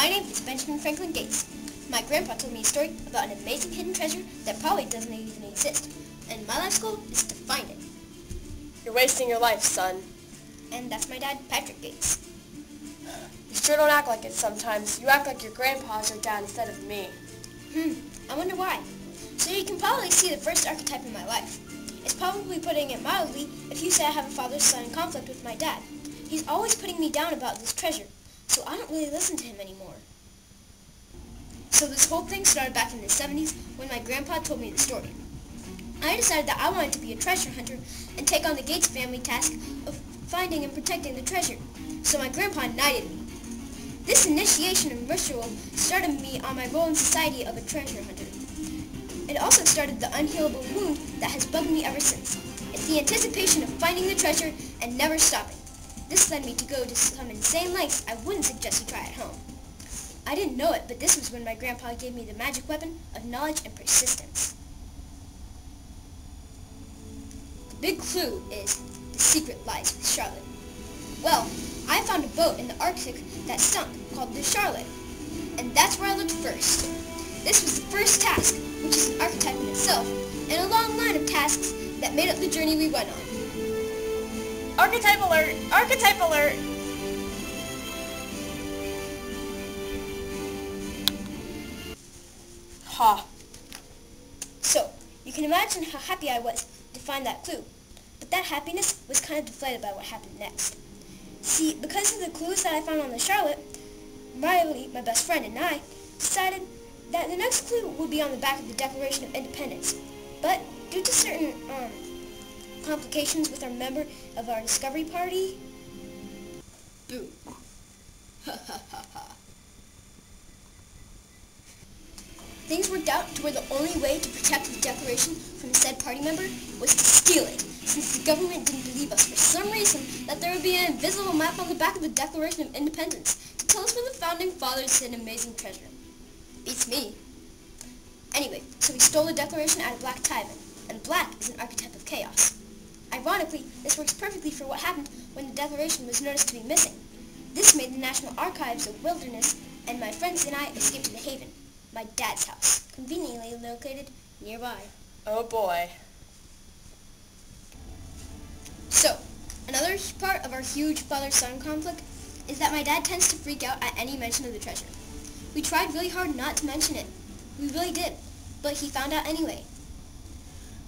My name is Benjamin Franklin Gates. My grandpa told me a story about an amazing hidden treasure that probably doesn't even exist, and my life's goal is to find it. You're wasting your life, son. And that's my dad, Patrick Gates. You sure don't act like it sometimes. You act like your grandpa's your dad instead of me. I wonder why. So you can probably see the first archetype in my life. It's probably putting it mildly if you say I have a father-son conflict with my dad. He's always putting me down about this treasure, so I don't really listen to him anymore. So this whole thing started back in the 70s when my grandpa told me the story. I decided that I wanted to be a treasure hunter and take on the Gates family task of finding and protecting the treasure, so my grandpa knighted me. This initiation and ritual started me on my role in society of a treasure hunter. It also started the unhealable wound that has bugged me ever since. It's the anticipation of finding the treasure and never stopping. This led me to go to some insane lengths I wouldn't suggest you try at home. I didn't know it, but this was when my grandpa gave me the magic weapon of knowledge and persistence. The big clue is the secret lies with Charlotte. Well, I found a boat in the Arctic that sunk called the Charlotte, and that's where I looked first. This was the first task, which is an archetype in itself, and a long line of tasks that made up the journey we went on. Archetype alert! Archetype alert! Ha! So, you can imagine how happy I was to find that clue, but that happiness was kind of deflated by what happened next. See, because of the clues that I found on the Charlotte, Riley, my best friend, and I decided that the next clue would be on the back of the Declaration of Independence. But due to certain complications with our member of our discovery party, boom. Ha ha ha ha. Things worked out to where the only way to protect the Declaration from said party member was to steal it, since the government didn't believe us for some reason that there would be an invisible map on the back of the Declaration of Independence to tell us where the Founding Fathers hid an amazing treasure. Beats me. Anyway, so we stole the Declaration out of Black Tywin, and black is an archetype of chaos. Ironically, this works perfectly for what happened when the Declaration was noticed to be missing. This made the National Archives a wilderness, and my friends and I escaped to the Haven, my dad's house, conveniently located nearby. Oh boy. So, another part of our huge father-son conflict is that my dad tends to freak out at any mention of the treasure. We tried really hard not to mention it. We really did, but he found out anyway.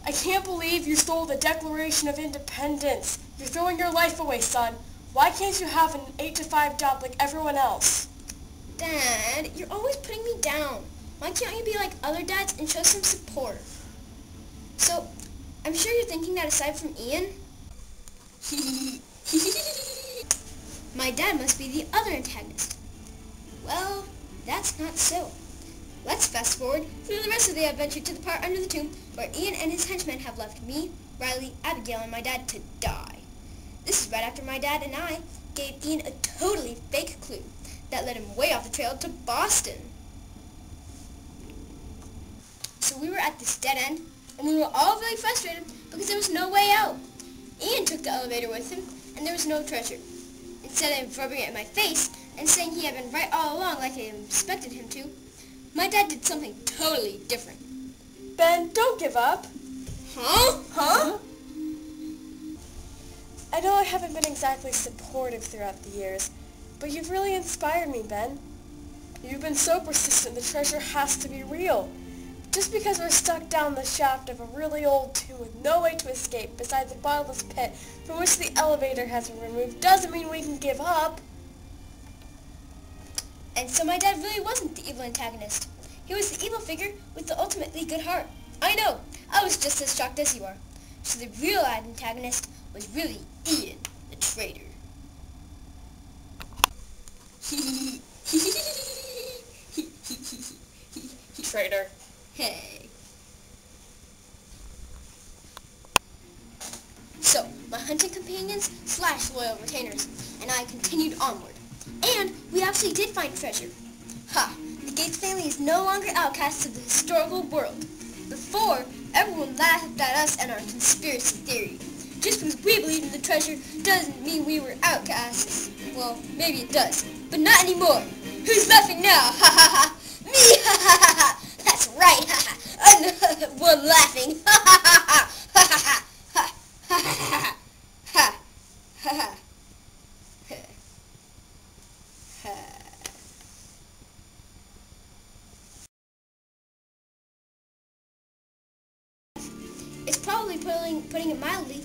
I can't believe you stole the Declaration of Independence. You're throwing your life away, son. Why can't you have an 8-to-5 job like everyone else? Dad, you're always putting me down. Why can't you be like other dads and show some support? So, I'm sure you're thinking that aside from Ian, my dad must be the other antagonist. Well, that's not so. Let's fast forward through the rest of the adventure to the part under the tomb where Ian and his henchmen have left me, Riley, Abigail, and my dad to die. This is right after my dad and I gave Ian a totally fake clue that led him way off the trail to Boston. So we were at this dead end, and we were all really frustrated because there was no way out. Ian took the elevator with him, and there was no treasure. Instead of rubbing it in my face and saying he had been right all along like I expected him to, my dad did something totally different. Ben, don't give up. Huh? Huh? I know I haven't been exactly supportive throughout the years, but you've really inspired me, Ben. You've been so persistent the treasure has to be real. Just because we're stuck down the shaft of a really old tomb with no way to escape besides a bottomless pit from which the elevator has been removed doesn't mean we can give up. And so my dad really wasn't the evil antagonist. He was the evil figure with the ultimately good heart. I know, I was just as shocked as you are. So the real antagonist was really Ian, the traitor. Traitor. Hey. So, my hunting companions / loyal retainers and I continued onward. And we actually did find treasure. Ha! The Gates family is no longer outcasts of the historical world. Before, everyone laughed at us and our conspiracy theory. Just because we believed in the treasure doesn't mean we were outcasts. Well, maybe it does, but not anymore. Who's laughing now? Ha ha ha! Me! Ha ha ha ha! That's right! Ha ha! I'm the one laughing! Ha ha ha ha! Ha ha ha! Ha ha ha! Ha ha ha! It's probably, putting it mildly,